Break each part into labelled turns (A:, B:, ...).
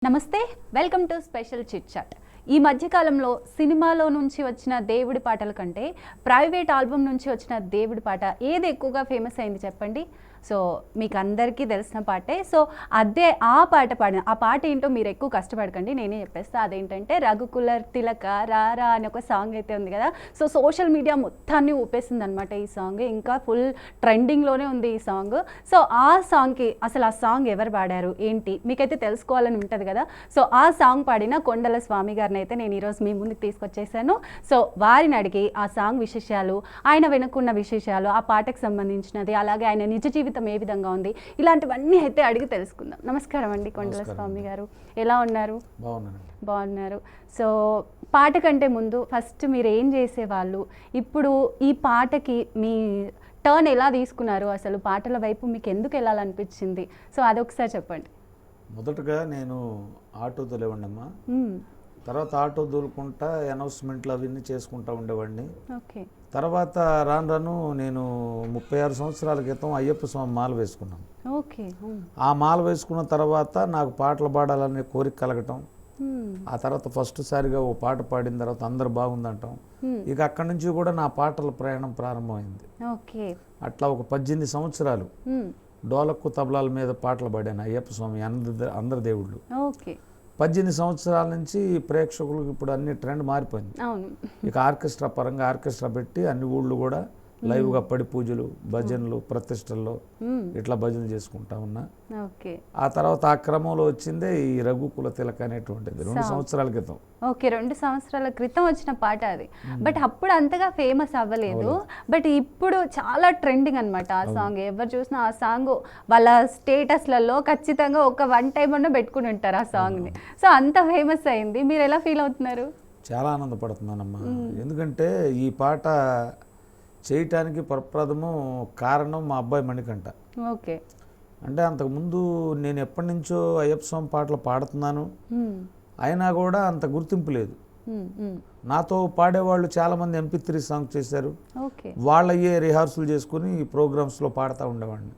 A: నమస్తే, welcome to special chit chat. ఈ మధ్యకాలంలో సినిమాలో నుంచి వచ్చిన దేవుడి పాటల కంటే ప్రైవేట్ ఆల్బమ్ నుంచి వచ్చిన దేవుడి పాట ఏది ఎక్కువగా ఫేమస్ అయింది చెప్పండి. సో మీకు అందరికీ తెలిసిన పాటే. సో అదే ఆ పాట పాడిన ఆ పాట ఏంటో మీరు ఎక్కువ కష్టపడకండి, నేనే చెప్పేస్తా. అదేంటంటే రఘుకుల తిలక రారా అని ఒక సాంగ్ అయితే ఉంది కదా. సో సోషల్ మీడియా మొత్తాన్ని ఊపేసింది అనమాట ఈ సాంగ్. ఇంకా ఫుల్ ట్రెండింగ్లోనే ఉంది ఈ సాంగ్. సో ఆ సాంగ్కి అసలు ఆ సాంగ్ ఎవరు పాడారు ఏంటి మీకైతే తెలుసుకోవాలని ఉంటుంది కదా. సో ఆ సాంగ్ పాడిన కొండల స్వామి గారిని అయితే నేను ఈరోజు మీ ముందుకు తీసుకొచ్చేసాను. సో వారిని అడిగి ఆ సాంగ్ విశేషాలు, ఆయన వెనుకున్న విశేషాలు, ఆ పాటకు సంబంధించినది, అలాగే ఆయన నిజ జీవితం ఏ విధంగా ఉంది, ఇలాంటివన్నీ అయితే అడిగి తెలుసుకుందాం. నమస్కారం అండి కొండల స్వామి గారు, ఎలా ఉన్నారు? బాగున్నారు. సో పాట కంటే ముందు ఫస్ట్ మీరు ఏం చేసేవాళ్ళు, ఇప్పుడు ఈ పాటకి మీ టర్న్ ఎలా తీసుకున్నారు, అసలు పాటల వైపు మీకు ఎందుకు వెళ్ళాలనిపించింది, సో అదొకసారి చెప్పండి.
B: మొదటగా నేను ఆటో తోలేవాడినమ్మా. తర్వాత ఆటో తోలుకుంటా అనౌన్స్మెంట్లు అవన్నీ చేసుకుంటా ఉండేవాడిని.
A: ఓకే.
B: తర్వాత రాను నేను 36 సంవత్సరాల క్రితం అయ్యప్ప స్వామి మాల వేసుకున్నాను.
A: ఓకే.
B: ఆ మాల వేసుకున్న తర్వాత నాకు పాటలు పాడాలనే కోరిక కలగటం, ఆ తర్వాత ఫస్ట్ సారిగా ఓ పాట పాడిన తర్వాత అందరు బాగుందంటాం. ఇక అక్కడి నుంచి కూడా నా పాటల ప్రయాణం ప్రారంభమైంది.
A: ఓకే.
B: అట్లా ఒక 18 సంవత్సరాలు డోలక్కు తబలాల మీద పాటలు పాడాను అయ్యప్ప స్వామి అందరి దేవుళ్ళు.
A: ఓకే.
B: 18 సంవత్సరాల నుంచి ప్రేక్షకులకు ఇప్పుడు అన్ని ట్రెండ్ మారిపోయింది. ఇక ఆర్కెస్ట్రా పరంగా ఆర్కెస్ట్రా పెట్టి అన్ని ఊళ్ళు కూడా లైవ్గా పడి పూజలు, భజనలు, ప్రతిష్టల్లో ఇట్లా భజనలు చేసుకుంటా ఉన్నా. ఆ తర్వాత ఆ క్రమంలో వచ్చిందే ఈ రఘుకుల తిలక అనేటువంటిది 2 సంవత్సరాల క్రితం.
A: ఓకే, 2 సంవత్సరాల క్రితం వచ్చిన పాట అది. బట్ అప్పుడు అంతగా ఫేమస్ అవ్వలేదు. బట్ ఇప్పుడు చాలా ట్రెండింగ్ అనమాట ఆ సాంగ్. ఎవరు చూసినా ఆ సాంగ్ వాళ్ళ స్టేటస్లలో ఖచ్చితంగా ఒక 1 టైం అన్న పెట్టుకుని ఉంటారు ఆ సాంగ్ని. సో అంత ఫేమస్ అయింది. మీరు ఎలా ఫీల్ అవుతున్నారు?
B: చాలా ఆనందపడుతున్నానమ్మా. ఎందుకంటే ఈ పాట చేయటానికి ప్రప్రథము కారణం మా అబ్బాయి మణికంఠ.
A: ఓకే.
B: అంటే అంతకుముందు నేను ఎప్పటి నుంచో అయ్యప్ప స్వామి పాటలు పాడుతున్నాను, అయినా కూడా అంత గుర్తింపు లేదు. నాతో పాడేవాళ్ళు చాలామంది MP3 సాంగ్ చేశారు, వాళ్ళయ్యే రిహార్సల్ చేసుకుని ప్రోగ్రామ్స్లో పాడుతూ ఉండేవాడిని.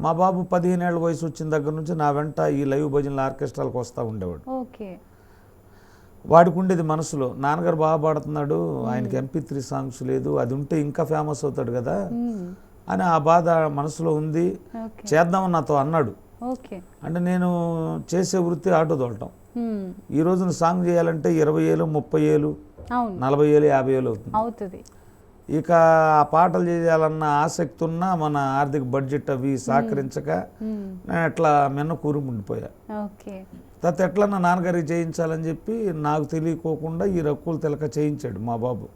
B: మా బాబు 15 ఏళ్ళ వయసు వచ్చిన దగ్గర నుంచి నా వెంట ఈ లైవ్ భజనల ఆర్కెస్ట్రాలకు వస్తూ ఉండేవాడు. వాడికి ఉండేది మనసులో, నాన్నగారు బాగా పాడుతున్నాడు, ఆయనకి MP3 సాంగ్స్ లేదు, అది ఉంటే ఇంకా ఫేమస్ అవుతాడు కదా అని ఆ బాధ మనసులో ఉంది. చేద్దామని నాతో అన్నాడు. అంటే నేను చేసే వృత్తి ఆటో తోలటం. ఈ రోజున సాంగ్ చేయాలంటే 20 ఏళ్ళు, 30 ఏళ్ళు, 40 ఏళ్ళు, 50 ఏళ్ళు అవుతుంది. ఇక ఆ పాటలు చేయాలన్న ఆసక్తి ఉన్నా మన ఆర్థిక బడ్జెట్ అవి సహకరించక నేను ఎట్లా మిన్న కూరుముండిపోయా. తర్వాత ఎట్లా నా నాన్నగారికి చేయించాలని చెప్పి నాకు తెలియకోకుండా ఈ రఘుకుల తిలక చేయించాడు మా బాబు.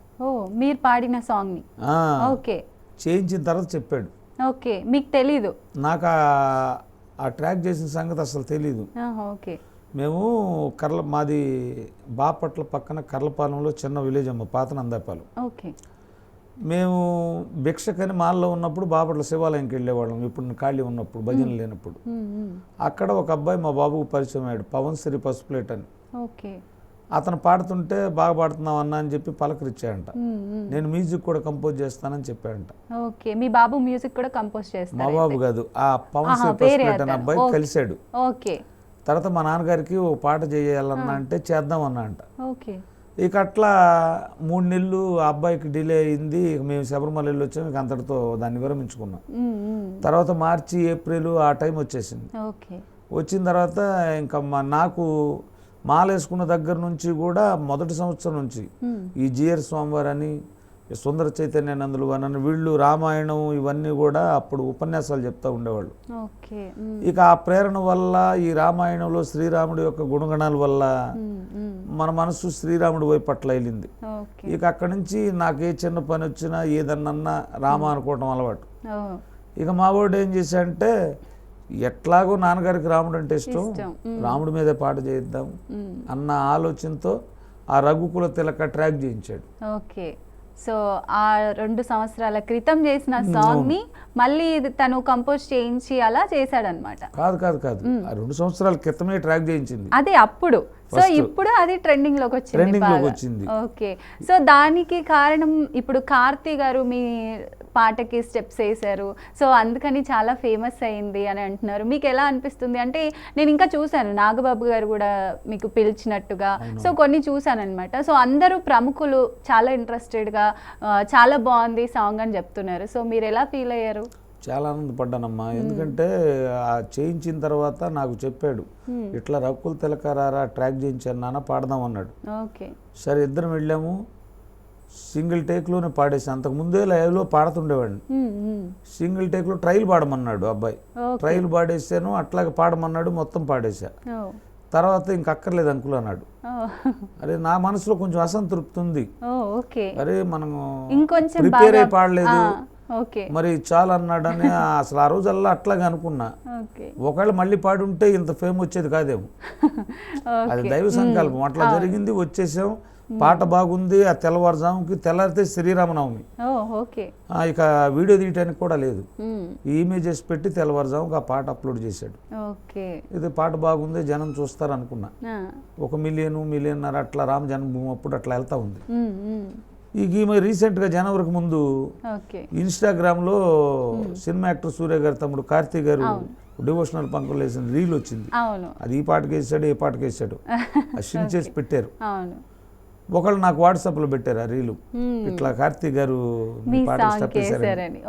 A: మీరు పాడిన సాంగ్
B: చేయించిన తర్వాత చెప్పాడు.
A: ఓకే, మీకు తెలీదు?
B: నాకు ఆ ట్రాక్ చేసిన సంగతి అసలు తెలీదు. మేము మాది బాపట్ల పక్కన కర్లపాలెంలో చిన్న విలేజ్ అమ్మ, పాత నందాపాలెం. మేము భిక్షకని మాల్లో ఉన్నప్పుడు బాపట్ల శివాలయంకి వెళ్ళేవాళ్ళం. ఇప్పుడు ఖాళీ ఉన్నప్పుడు, భజనలు లేనప్పుడు. అక్కడ ఒక అబ్బాయి మా బాబుకు పరిచయం అయ్యాడు, పవన్ శ్రీ పసుపులేట్ అని. అతను పాడుతుంటే బాగా పాడుతున్నావు అన్న అని చెప్పి పలకరించాడంట. నేను మ్యూజిక్ కూడా కంపోజ్ చేస్తానని చెప్పాడంట.
A: మీ బాబు మ్యూజిక్ కూడా కంపోజ్ చేస్తాడు?
B: మా బాబు కాదు, ఆ పవన్ శ్రీ పసుపులేట్ అనే అబ్బాయి కలిశాడు. తర్వాత మా నాన్నగారికి ఓ పాట చేయాలన్నా అంటే చేద్దాం అన్నా అంట. ఇక అట్లా 3 నెలలు ఆ అబ్బాయికి డిలే అయింది. మేము శబరిమల వెళ్ళి వచ్చాము. ఇక అంతటితో దాన్ని విరమించుకున్నాం. తర్వాత మార్చి, ఏప్రిల్ ఆ టైం వచ్చేసింది. వచ్చిన తర్వాత ఇంకా నాకు మాల వేసుకున్న దగ్గర నుంచి కూడా మొదటి సంవత్సరం నుంచి ఈ GR స్వామివారు అని, సుందర చైతన్యానందులు అని వీళ్ళు రామాయణం ఇవన్నీ కూడా అప్పుడు ఉపన్యాసాలు చెప్తూ ఉండేవాళ్ళు. ఇక ఆ ప్రేరణ వల్ల ఈ రామాయణంలో శ్రీరాముడి యొక్క గుణగణాల వల్ల మన మనసు శ్రీరాముడి వైపు పట్ల వెళ్ళింది. ఇక అక్కడి నుంచి నాకు ఏ చిన్న పని వచ్చినా ఏదన్నా రామ అనుకోవటం అలవాటు. ఇక మా వాడు ఏం చేశాడంటే, ఎట్లాగో నాన్నగారికి రాముడు అంటే ఇష్టం, రాముడి మీదే పాట చేద్దాం అన్న ఆలోచనతో ఆ రఘుకుల తిలక ట్రాక్ చేయించాడు.
A: సో ఆ 2 సంవత్సరాల క్రితం చేసిన సాంగ్ ని మళ్ళీ తను కంపోజ్ చేయించి అలా చేశాడనమాట?
B: కాదు, ఆ 2 సంవత్సరాల క్రితమే ట్రాక్ చేయించింది.
A: అదే అప్పుడు. సో ఇప్పుడు అది ట్రెండింగ్ లోకి వచ్చింది.
B: ఓకే.
A: సో దానికి కారణం ఇప్పుడు కార్తీ గారు మీ పాటకి స్టెప్స్ వేశారు. సో అందుకని చాలా ఫేమస్ అయింది అని అంటున్నారు. మీకు ఎలా అనిపిస్తుంది? అంటే నేను ఇంకా చూశాను నాగబాబు గారు కూడా మీకు పిలిచినట్టుగా, సో కొన్ని చూశాను అనమాట. సో అందరూ ప్రముఖులు చాలా ఇంట్రెస్టెడ్గా చాలా బాగుంది సాంగ్ అని చెప్తున్నారు. సో మీరు ఎలా ఫీల్ అయ్యారు?
B: చాలా ఆనందపడ్డానమ్మా. ఎందుకంటే ఆ చేయించిన తర్వాత నాకు చెప్పాడు, ఇట్లా రక్కులు తిలకరారా ట్రాక్ చేయించాను నాన్న, పాడదాం అన్నాడు.
A: ఓకే,
B: సరే ఇద్దరం వెళ్ళాము. సింగిల్ టేక్లోనే పాడేసాను. అంతకుముందే లైవ్లో పాడుతుండేవాడిని. సింగిల్ టేక్లో ట్రైల్ పాడమన్నాడు అబ్బాయి. ట్రైల్ పాడేసాను, అట్లాగే పాడమన్నాడు, మొత్తం పాడేసా. తర్వాత ఇంక అక్కర్లేదు అంకుల్ అన్నాడు. అరే నా మనసులో కొంచెం అసంతృప్తి ఉంది. అరే మనం ప్రిపేర్ అయి పాడలేదు, మరి చాలు అన్నాడని అసలు ఆ రోజల్లా అట్లాగే అనుకున్నా. ఒకవేళ మళ్ళీ పాడుంటే ఇంత ఫేమ్ వచ్చేది కాదేమో. అది దైవ సంకల్పం, అట్లా జరిగింది. వచ్చేసాం, పాట బాగుంది. ఆ తెల్లవారుజాముకి తెల్లారితే శ్రీరామనవమి, ఇక వీడియో తీయటానికి కూడా లేదు. ఈ ఇమేజెస్ పెట్టి తెల్లవారుజాముకి ఆ పాట అప్లోడ్ చేశాడు. ఇది పాట బాగుంది, జనం చూస్తారు అనుకున్నా. 1 మిలియన్, 1.5 మిలియన్ అట్లా రామ జన్మభూమి అప్పుడు అట్లా వెళ్తా ఉంది. ఈమె రీసెంట్గా జనవరికి ముందు ఇన్స్టాగ్రామ్లో సినిమా యాక్టర్ సూర్య గారి తమ్ముడు కార్తీక్ గారు డివోషనల్ పంకలు వేసిన రీల్ వచ్చింది. అది ఈ పాటకి వేసాడు, ఏ పాటకి వేసాడు, అది షిన్ చేసి పెట్టారు. ఒకళ్ళు నాకు వాట్సాప్లో పెట్టారు ఆ రీలు, ఇట్లా కార్తీక్ గారు పాట స్టెప్ వేశారని.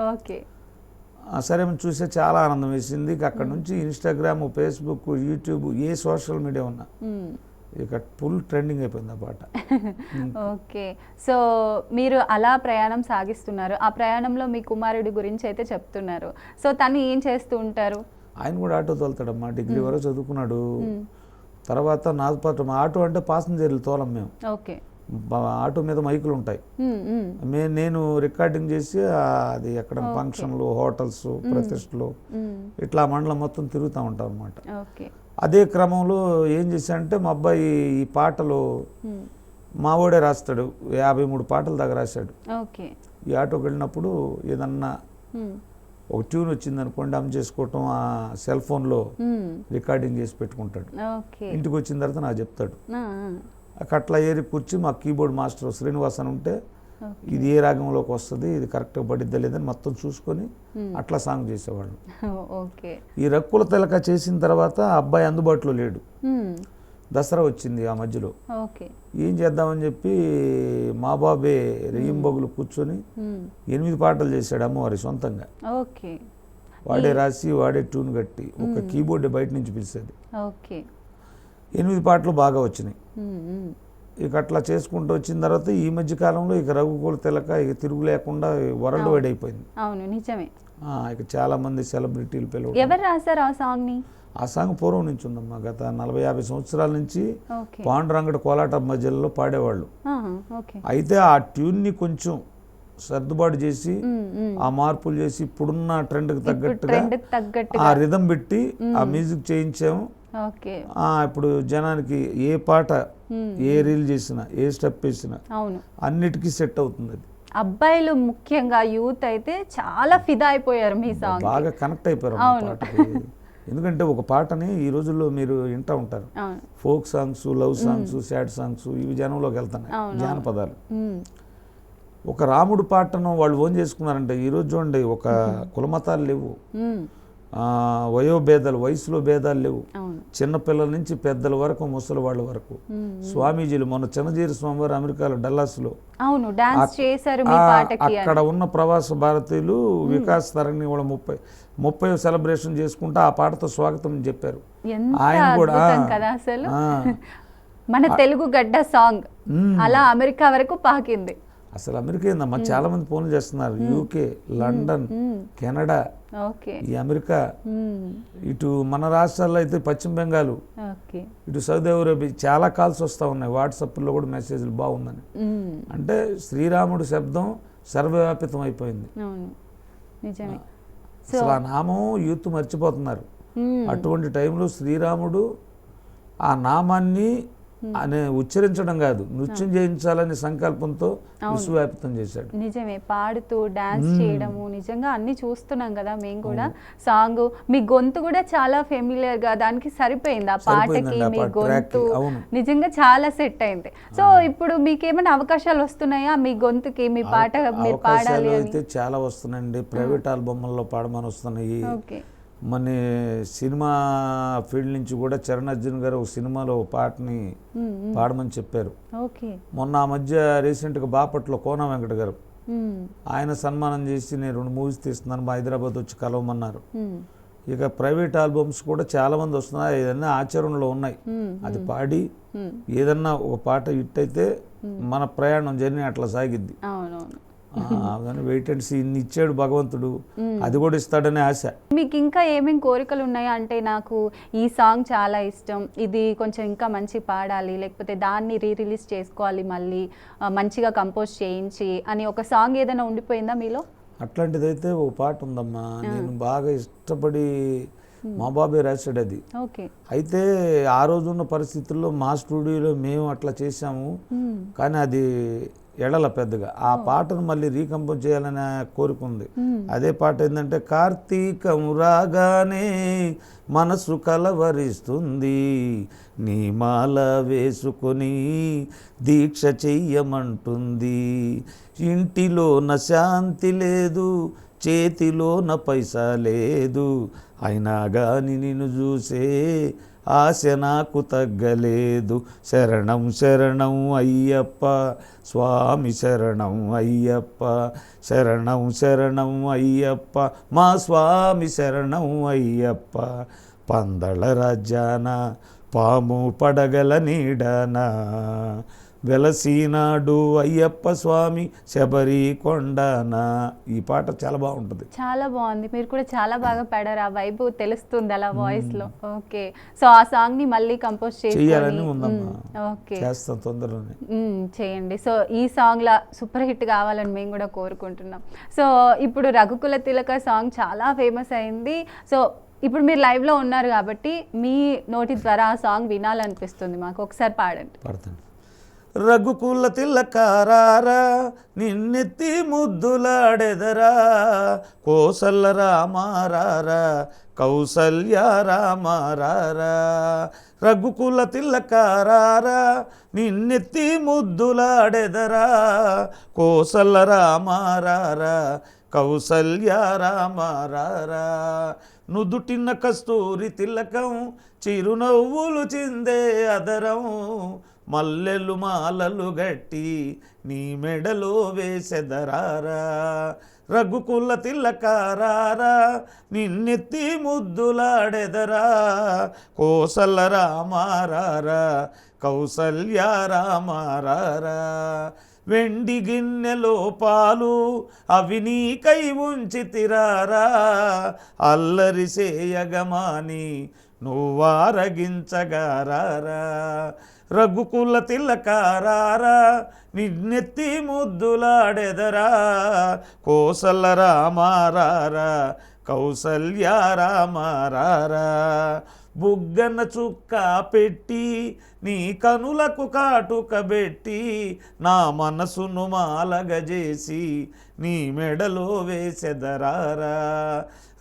B: సరే చూసే చాలా ఆనందం వేసింది. అక్కడ నుంచి ఇన్స్టాగ్రామ్, ఫేస్బుక్, యూట్యూబ్, ఏ సోషల్ మీడియా ఉన్నా ఇక ఫుల్ ట్రెండింగ్ అయిపోయింది ఆ పాట.
A: ఓకే, సో మీరు అలా ప్రయాణం సాగిస్తున్నారు. ఆ ప్రయాణంలో మీ కుమారుడి గురించి అయితే చెప్తున్నారు. సో తను ఏం చేస్తూ ఉంటారు?
B: ఆయన కూడా ఆటో తోలుతాడమ్మా. డిగ్రీ వరకు చదువుకున్నాడు. తర్వాత నాతో పాటు ఆటో అంటే పాసింజర్లు తోలం మేము.
A: ఓకే,
B: ఆటో మీద మైకులు ఉంటాయి. నేను రికార్డింగ్ చేసి అది ఎక్కడ ఫంక్షన్లు, హోటల్స్, ప్రతిష్టలు, ఇట్లా మండలం మొత్తం తిరుగుతూ ఉంటాం అనమాట. అదే క్రమంలో ఏం చేశానంటే మా అబ్బాయి ఈ పాటలు మావోడే రాస్తాడు. 53 పాటల దాకా రాశాడు. ఈ ఆటోకి వెళ్ళినప్పుడు ఏదన్నా ఒక ట్యూన్ వచ్చింది అనుకోండి, అమ్ చేసుకోవటం, ఆ సెల్ ఫోన్లో రికార్డింగ్ చేసి పెట్టుకుంటాడు. ఇంటికి వచ్చిన తర్వాత నాకు చెప్తాడు. అట్లా ఏరి కూర్చి మా కీబోర్డ్ మాస్టర్ శ్రీనివాస్ అని ఉంటే, ఇది ఏ రాగంలోకి వస్తుంది, ఇది కరెక్ట్గా పడిద్దా లేదని మొత్తం చూసుకొని అట్లా సాంగ్ చేసేవాళ్ళు. ఈ రక్కుల తిలక చేసిన తర్వాత అబ్బాయి అందుబాటులో లేడు. దసరా వచ్చింది ఆ మధ్యలో. ఏం చేద్దామని చెప్పి మా బాబే రెయ్యింబగులు కూర్చొని 8 పాటలు చేశాడు అమ్మవారి సొంతంగా. వాడే రాసి, వాడే ట్యూన్ కట్టి, ఒక కీబోర్డ్ బయట నుంచి పిలిచేది. 8 పాటలు బాగా వచ్చినాయి. ఇక అట్లా చేసుకుంటూ వచ్చిన తర్వాత ఈ మధ్య కాలంలో ఇక రఘుకుల తిలక ఇక తిరుగు లేకుండా వరల్డ్ వైడ్ అయిపోయింది. ఇక చాలా మంది సెలబ్రిటీలు పిలవడం.
A: ఎవరు రాశారు ఆ సాంగ్ ని?
B: ఆ సాంగ్ పూర్వం నుంచి ఉందమ్మా. గత 40-50 సంవత్సరాల నుంచి పాండురంగడ కోలాట మధ్యలో పాడేవాళ్ళు. అయితే ఆ ట్యూన్ ని కొంచెం సర్దుబాటు చేసి, ఆ మార్పులు చేసి, ఇప్పుడున్న ట్రెండ్కి తగ్గట్టుగా ఆ రిథం పెట్టి ఆ మ్యూజిక్ చేయించాము. ఇప్పుడు జనానికి ఏ పాట, ఏ రీల్ చేసినా, ఏ స్టెప్ వేసినా అన్నిటికీ సెట్ అవుతుంది. అది
A: అబ్బాయిలు ముఖ్యంగా యూత్ అయితే చాలా ఫిదా అయిపోయారు మీ సాంగ్,
B: బాగా కనెక్ట్ అయిపోయారు పాటకి. ఎందుకంటే ఒక పాటని ఈ రోజుల్లో మీరు వింటూ ఉంటారు, folk songs, love songs, sad songs, ఇవి జనంలోకి వెళ్తున్నాయి, జానపదాలు. ఒక రాముడు పాటను వాళ్ళు ఓన్ చేసుకున్నారంటే ఈరోజు చూడండి, ఒక కులమతాలు లేవు, వయోభేదాలు, వయసులో భేదాలు లేవు. చిన్నపిల్లల నుంచి పెద్దల వరకు, ముసలి వాళ్ళ వరకు. స్వామీజీలు మొన్న చిన్నజీరి స్వామివారు అమెరికాలో డల్లాస్లో అక్కడ ఉన్న ప్రవాస భారతీయులు వికాస్ తరంగిణి కూడా 30 సెలబ్రేషన్ చేసుకుంటూ ఆ పాటతో స్వాగతం చెప్పారు. ఆయన కూడా
A: మన తెలుగు గడ్డ సాంగ్ అలా అమెరికా వరకు పాకింది.
B: అసలు అమెరికా ఏందమ్మా, చాలా మంది ఫోన్లు చేస్తున్నారు. యూకే, లండన్, కెనడా, ఈ అమెరికా, ఇటు మన రాష్ట్రాల్లో అయితే పశ్చిమ బెంగాల్, ఇటు సౌదీ అరేబియా చాలా కాల్స్ వస్తూ ఉన్నాయి. వాట్సాప్లో కూడా మెసేజ్లు బాగుందని. అంటే శ్రీరాముడు శబ్దం సర్వవ్యాపితం అయిపోయింది. అసలు ఆ నామం యూత్ మర్చిపోతున్నారు. అటువంటి టైంలో శ్రీరాముడు ఆ నామాన్ని అనే ఉచ్చరించడం కాదు, నృత్యం చేయించాలనే సంకల్పంతో విశ్వవ్యాప్తం చేశాడు.
A: నిజమే, పాడుతూ డాన్స్ చేయడము నిజంగా అన్ని చూస్తున్నాం కదా మేము కూడా. సాంగ్ మీ గొంతు కూడా చాలా ఫెమిలియర్ గా దానికి సరిపోయింది, ఆ పాటకి మీ గొంతు నిజంగా చాలా సెట్ అయింది. సో ఇప్పుడు మీకేమైనా అవకాశాలు వస్తున్నాయా మీ గొంతుకి, మీ పాట మీరు పాడాలి?
B: అయితే చాలా వస్తున్నాయండి, ప్రైవేట్ ఆల్బమ్లలో పాడమని వస్తున్నాయి. మన సినిమా ఫీల్డ్ నుంచి కూడా చరణ్ అర్జున్ గారు ఒక సినిమాలో పాటని పాడమని చెప్పారు. మొన్న ఆ మధ్య రీసెంట్గా బాపట్లో కోన వెంకట గారు ఆయన సన్మానం చేసి నేను 2 మూవీస్ తీస్తున్నాను, మా హైదరాబాద్ వచ్చి కలవమన్నారు. ఇక ప్రైవేట్ ఆల్బమ్స్ కూడా చాలా మంది వస్తున్నాయి, ఏదన్నా ఆచరణలో ఉన్నాయి. అది పాడి ఏదన్నా ఒక పాట హిట్ అయితే మన ప్రయాణం జర్నీ అట్లా సాగిద్ది. కానీ వెయిట్ అండ్ సీ, ఇన్ని ఇచ్చాడు భగవంతుడు, అది కూడా ఇస్తాడనే ఆశ.
A: మీకు ఇంకా ఏమేమి కోరికలు ఉన్నాయా? అంటే నాకు ఈ సాంగ్ చాలా ఇష్టం, ఇది కొంచెం ఇంకా మంచి పాడాలి, లేకపోతే దాన్ని రిలీజ్ చేసుకోవాలి మళ్ళీ మంచిగా కంపోజ్ చేయించి అని ఒక సాంగ్ ఏదైనా ఉండిపోయిందా మీలో?
B: అట్లాంటిదైతే ఓ పాట ఉందమ్మా, నేను బాగా ఇష్టపడి మా బాబే రాశాడు అది. అయితే ఆ రోజున్న పరిస్థితుల్లో మా స్టూడియోలో మేము అట్లా చేసాము, కానీ అది ఎడల పెద్దగా ఆ పాటను మళ్ళీ రీకంపోజ్ చేయాలనే కోరిక ఉంది. అదే పాట ఏంటంటే, కార్తీకం రాగానే మనసు కలవరిస్తుంది, నీ మాల వేసుకొని దీక్ష చెయ్యమంటుంది, ఇంటిలోన శాంతి లేదు, చేతిలోన పైసా లేదు, అయినా గాని నిన్ను చూసే ఆశ నాకు తగ్గలేదు, శరణం శరణం అయ్యప్ప స్వామి శరణం అయ్యప్ప, శరణం శరణం అయ్యప్ప మా స్వామి శరణం అయ్యప్ప, పందళ రాజ్యాన పాము పడగల నీడనా వెలసీనాడు అయ్యప్ప స్వామి శబరి కొండనా. ఈ పాట చాలా బాగుంటుంది.
A: చాలా బాగుంది, మీరు కూడా చాలా బాగా పాడారు, ఆ వైబ్ తెలుస్తుంది అలా వాయిస్ లో. ఓకే, సో ఆ సాంగ్ ని మళ్ళీ కంపోజ్
B: చేయాలని ఉందమ్మా. ఓకే, చేస్తాం తొందరలోనే,
A: చేయండి. సో ఈ సాంగ్ లా సూపర్ హిట్ కావాలని మేము కూడా కోరుకుంటున్నాం. సో ఇప్పుడు రఘుకుల తిలక సాంగ్ చాలా ఫేమస్ అయింది. సో ఇప్పుడు మీరు లైవ్ లో ఉన్నారు కాబట్టి మీ నోటి ద్వారా ఆ సాంగ్ వినాలనిపిస్తుంది మాకు, ఒకసారి పాడండి.
B: పడతాను. రఘుకుల తిలకారారా నిన్నెత్తి ముద్దులాడెదరా, కోసల రామారారా కౌసల్య రామారారా, రఘుకుల తిలకారారా నిన్నెత్తి ముద్దులాడెదరా, కోసల రామారారా కౌసల్య రామారారా, నుదుటిన కస్తూరి తిలకం చిరునవ్వులు చిందే అదరం, మల్లెలు మాలలు గట్టి నీ మెడలో వేసెదరారా, రఘుకుల తిలకారారా నిన్నెత్తి ముద్దులాడెదరా, కోసల రామారారా కౌసల్య రామారారా, వెండి గిన్నెలో పాలు అవి నీకై ఉంచితిరారా, అల్లరి సేయగమాని నువ్వారగించగారారా, రఘుకుల తిలకారారా నిన్నెత్తి ముద్దులాడెదరా, కోసల రామారారా కౌసల్య రామారారా, బుగ్గన చుక్క పెట్టి నీ కనులకు కాటుక పెట్టి నా మనసును మాలగజేసి నీ మెడలో వేసెదరారా,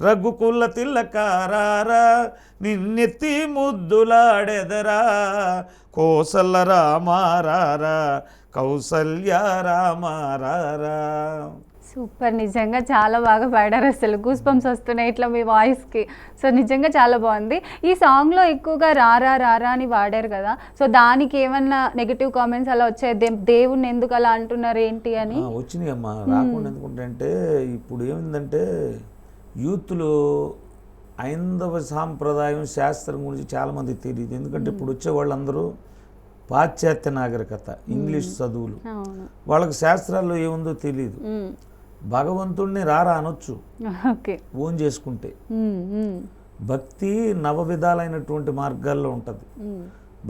B: రఘుకుల తిలకారారా నిన్నెత్తి ముద్దులాడెదరా, కోసల రామారారా కౌసల్య రామారారా.
A: సూపర్, నిజంగా చాలా బాగా పాడారు, అసలు గూస్ బంప్స్ వస్తున్నాయి ఇట్లా మీ వాయిస్కి. సో నిజంగా చాలా బాగుంది. ఈ సాంగ్లో ఎక్కువగా రారా రారా అని వాడారు కదా, సో దానికి ఏమన్నా నెగిటివ్ కామెంట్స్ అలా వచ్చాయి, దేవుణ్ణి ఎందుకు అలా అంటున్నారు ఏంటి అని?
B: వచ్చినాయి అమ్మా, రాకుండా ఎందుకుంటే ఇప్పుడు ఏమిందంటే యూత్లో ఐందవ సాంప్రదాయం శాస్త్రం గురించి చాలామందికి తెలియదు. ఎందుకంటే ఇప్పుడు వచ్చే వాళ్ళందరూ పాశ్చాత్య నాగరికత, ఇంగ్లీష్ చదువులు, వాళ్ళకి శాస్త్రాల్లో ఏముందో తెలియదు. భగవంతుడిని రారా అనొచ్చు ఓన్ చేసుకుంటే, భక్తి నవ విధాలైనటువంటి మార్గాల్లో ఉంటుంది.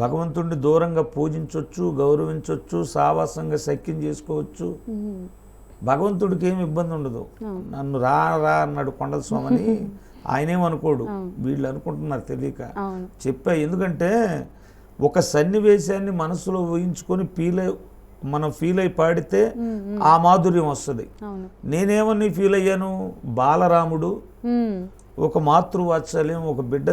B: భగవంతుడిని దూరంగా పూజించవచ్చు, గౌరవించవచ్చు, సావాసంగా సఖ్యం చేసుకోవచ్చు. భగవంతుడికి ఏమి ఇబ్బంది ఉండదు. నన్ను రా రా అన్నాడు కొండల స్వామిని, ఆయనేమనుకోడు, వీళ్ళు అనుకుంటున్నారు తెలియక చెప్పా. ఎందుకంటే ఒక సన్నివేశాన్ని మనసులో ఊహించుకొని మనం ఫీల్ అయి పాడితే ఆ మాధుర్యం వస్తుంది. నేనేమని ఫీల్ అయ్యాను, బాలరాముడు ఒక మాతృవాత్సల్యం, ఒక బిడ్డ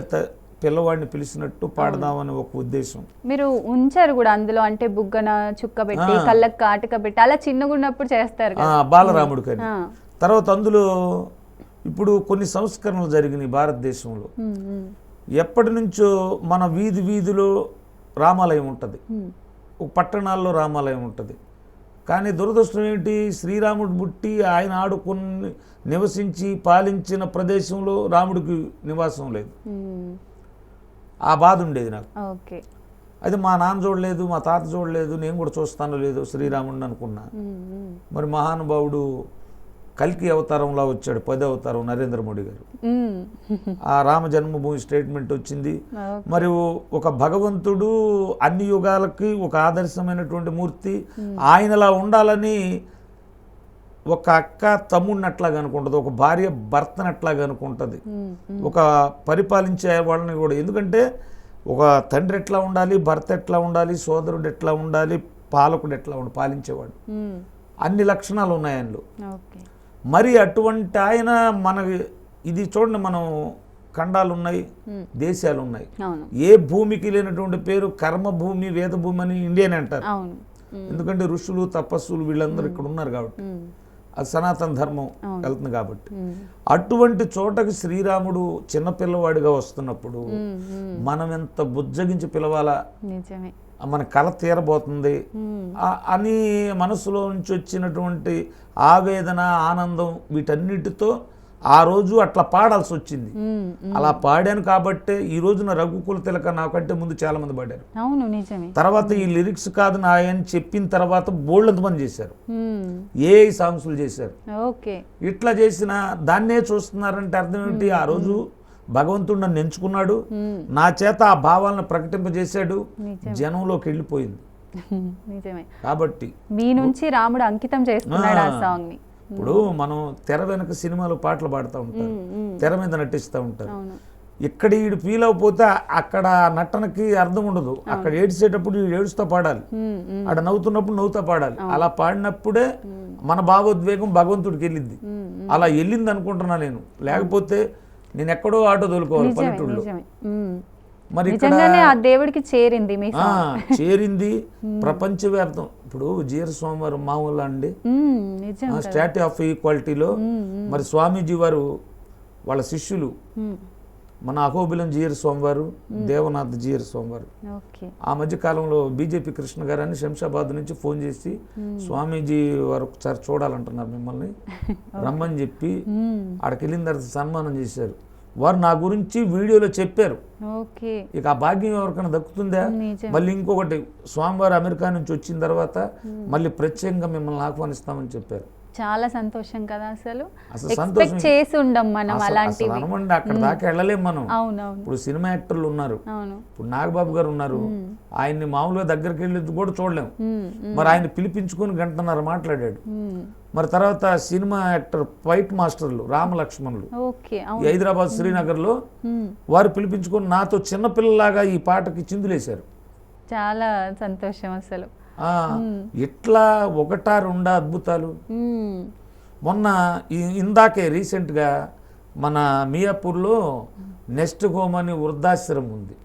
B: పిల్లవాడిని పిలిచినట్టు పాడదామని ఒక ఉద్దేశం.
A: మీరు ఉంచారు కూడా అందులో, అంటే బుగ్గన చుక్క పెట్టి కళ్ళకు కాటుక పెట్టి అలా చిన్నగా ఉన్నప్పుడు చేస్తారు
B: బాలరాముడు కానీ. తర్వాత అందులో ఇప్పుడు కొన్ని సంస్కరణలు జరిగినాయి భారతదేశంలో. ఎప్పటి నుంచో మన వీధిలో రామాలయం ఉంటుంది, ఒక పట్టణాల్లో రామాలయం ఉంటుంది. కానీ దురదృష్టం ఏంటి, శ్రీరాముడు పుట్టి ఆయన ఆడుకుని నివసించి పాలించిన ప్రదేశంలో రాముడికి నివాసం లేదు. ఆ బాధ ఉండేది నాకు. అది మా నాన్న చూడలేదు, మా తాత చూడలేదు, నేను కూడా చూస్తాను లేదు శ్రీరాముడిని అనుకున్నా. మరి మహానుభావుడు కల్కి అవతారంలో వచ్చాడు, 10వ అవతారం నరేంద్ర మోడీ గారు. ఆ రామ జన్మభూమి స్టేట్మెంట్ వచ్చింది. మరి ఒక భగవంతుడు అన్ని యుగాలకి ఒక ఆదర్శమైనటువంటి మూర్తి, ఆయనలా ఉండాలని ఒక అక్క తమ్ముడినట్లాగా అనుకుంటుంది, ఒక భార్య భర్తనట్లాగా అనుకుంటుంది, ఒక పరిపాలించే వాళ్ళని కూడా. ఎందుకంటే ఒక తండ్రి ఎట్లా ఉండాలి, భర్త ఎట్లా ఉండాలి, సోదరుడు ఎట్లా ఉండాలి, పాలకుడు ఎట్లా ఉండాలి, పాలించేవాడు, అన్ని లక్షణాలు ఉన్నాయి ఆయనలో. మరి అటువంటి ఆయన ఇది చూడండి, మనం ఖండాలు ఉన్నాయి, దేశాలు ఉన్నాయి. ఏ భూమికి లేనటువంటి పేరు కర్మభూమి, వేదభూమి అని ఇండియన్ అంటారు. ఎందుకంటే ఋషులు తపస్సులు వీళ్ళందరూ ఇక్కడ ఉన్నారు కాబట్టి, అది సనాతన ధర్మం వెళ్తుంది కాబట్టి. అటువంటి చోటకి శ్రీరాముడు చిన్నపిల్లవాడిగా వస్తున్నప్పుడు మనం ఎంత బుజ్జగించి పిలవాలా, మన కళ తీరబోతుంది అని మనసులో నుంచి వచ్చినటువంటి ఆవేదన, ఆనందం, వీటన్నిటితో ఆ రోజు అట్లా పాడాల్సి వచ్చింది. అలా పాడాను కాబట్టే ఈ రోజున రఘుకుల తిలక నాకంటే ముందు చాలా మంది పాడారు. తర్వాత ఈ లిరిక్స్ కాదు నా అని చెప్పిన తర్వాత బోల్డ్ మంది చేశారు, ఏ సాంగ్స్లు చేశారు. ఇట్లా చేసిన దాన్నే చూస్తున్నారంటే అర్థం ఏంటి, ఆ రోజు భగవంతుడు నన్ను ఎంచుకున్నాడు, నా చేత ఆ భావాలను ప్రకటింపజేశాడు, జనంలోకి వెళ్ళిపోయింది. కాబట్టి
A: మీ నుంచి రాముడు అంకితం చేస్తున్నాడు ఆ సాంగ్ ని.
B: ఇప్పుడు మనం తెర వెనక సినిమాలో పాటలు పాడుతూ ఉంటారు, తెర మీద నటిస్తూ ఉంటారు. ఇక్కడ ఈడు ఫీల్ అయిపోతే అక్కడ నటనకి అర్థం ఉండదు. అక్కడ ఏడ్చేటప్పుడు ఈడు ఏడుస్తూ పాడాలి, అక్కడ నవ్వుతున్నప్పుడు నవ్వుతూ పాడాలి. అలా పాడినప్పుడే మన భావోద్వేగం భగవంతుడికి వెళ్ళింది. అలా వెళ్ళింది అనుకుంటున్నా నేను, లేకపోతే నేను ఎక్కడో ఆటో తోలుకోవాలి పల్లెటూరులో. మరి ఇక్కడ
A: దేవుడికి చేరింది
B: ప్రపంచవ్యాప్తం. ఇప్పుడు జీఆర్ స్వామి వారు మామూలు అండి, స్టాట్యూ ఆఫ్ ఈక్వాలిటీలో మరి స్వామీజీ వారు వాళ్ళ శిష్యులు మన అహోబిలం జీఆర్ స్వామి వారు, దేవనాథ్ జీఆర్ స్వామి వారు. ఆ మధ్య కాలంలో బీజేపీ కృష్ణ గారు అని శంషాబాద్ నుంచి ఫోన్ చేసి స్వామీజీ వారు ఒకసారి చూడాలంటున్నారు మిమ్మల్ని, రమ్మని చెప్పి ఆడికి వెళ్ళిన తర్వాత సన్మానం చేశారు. వారు నా గురించి వీడియోలో చెప్పారు. ఇక ఆ భాగ్యం ఎవరికైనా దక్కుతుందా? మళ్ళీ ఇంకొకటి, స్వామివారు అమెరికా నుంచి వచ్చిన తర్వాత మళ్ళీ ప్రత్యేకంగా మిమ్మల్ని ఆహ్వానిస్తామని చెప్పారు.
A: చాలా సంతోషం కదా, అసలు ఎక్స్పెక్ట్ చేసి ఉండం మనం అలాంటివి.
B: అనమండి, అక్కడ దాకా వెళ్ళలేము మనం. ఇప్పుడు సినిమా యాక్టర్లు ఉన్నారు, ఇప్పుడు నాగబాబు గారు ఉన్నారు, ఆయన్ని మామూలుగా దగ్గరికి వెళ్ళి కూడా చూడలేము. మరి ఆయన పిలిపించుకొని గంటన్నర మాట్లాడాడు. మరి తర్వాత సినిమా యాక్టర్ ఫైట్ మాస్టర్లు రామలక్ష్మణులు హైదరాబాద్ శ్రీనగర్లో వారు పిలిపించుకొని నాతో చిన్నపిల్లలాగా ఈ పాటకి చిందులేశారు.
A: చాలా సంతోషం అసలు.
B: ఇట్లా ఒకటా రెండా అద్భుతాలు. మొన్న ఇందాకే రీసెంట్గా మన మియాపూర్లో నెస్ట్ హోమ్ అని వృద్ధాశ్రమం ఉంది,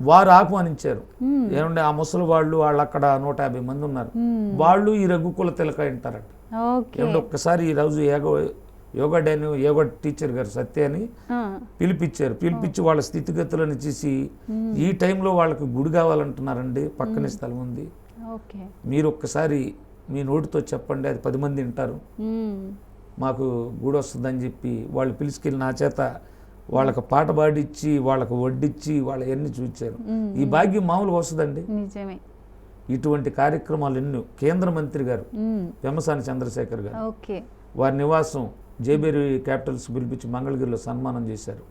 B: వారు ఆహ్వానించారు. ఏమంటే ఆ ముసలి వాళ్ళు అక్కడ 150 మంది ఉన్నారు, వాళ్ళు ఈ రఘుకుల తిలక వింటారట. ఏమంటే ఒక్కసారి ఈ రోజు యోగా డే అని యోగా టీచర్ గారు సత్య అని పిలిపించి వాళ్ళ స్థితిగతులను చూసి ఈ టైంలో వాళ్ళకి గుడి కావాలంటున్నారండి, పక్కనే స్థలం ఉంది, మీరు ఒక్కసారి మీ నోటితో చెప్పండి, అది 10 మంది వింటారు, మాకు గుడి వస్తుందని చెప్పి వాళ్ళు పిలుచుకెళ్ళి నా చేత వాళ్ళకి పాట పాడిచ్చి వాళ్ళకి వడ్డిచ్చి వాళ్ళ ఎన్ని చూచారు. ఈ భాగ్యం మామూలుగా వస్తుందండి. ఇటువంటి కార్యక్రమాలు ఎన్నో. కేంద్ర మంత్రి గారు పెమ్మసాని చంద్రశేఖర్ గారు వారి నివాసం జేబేరి క్యాపిటల్స్ పిలిపించి మంగళగిరిలో సన్మానం చేశారు.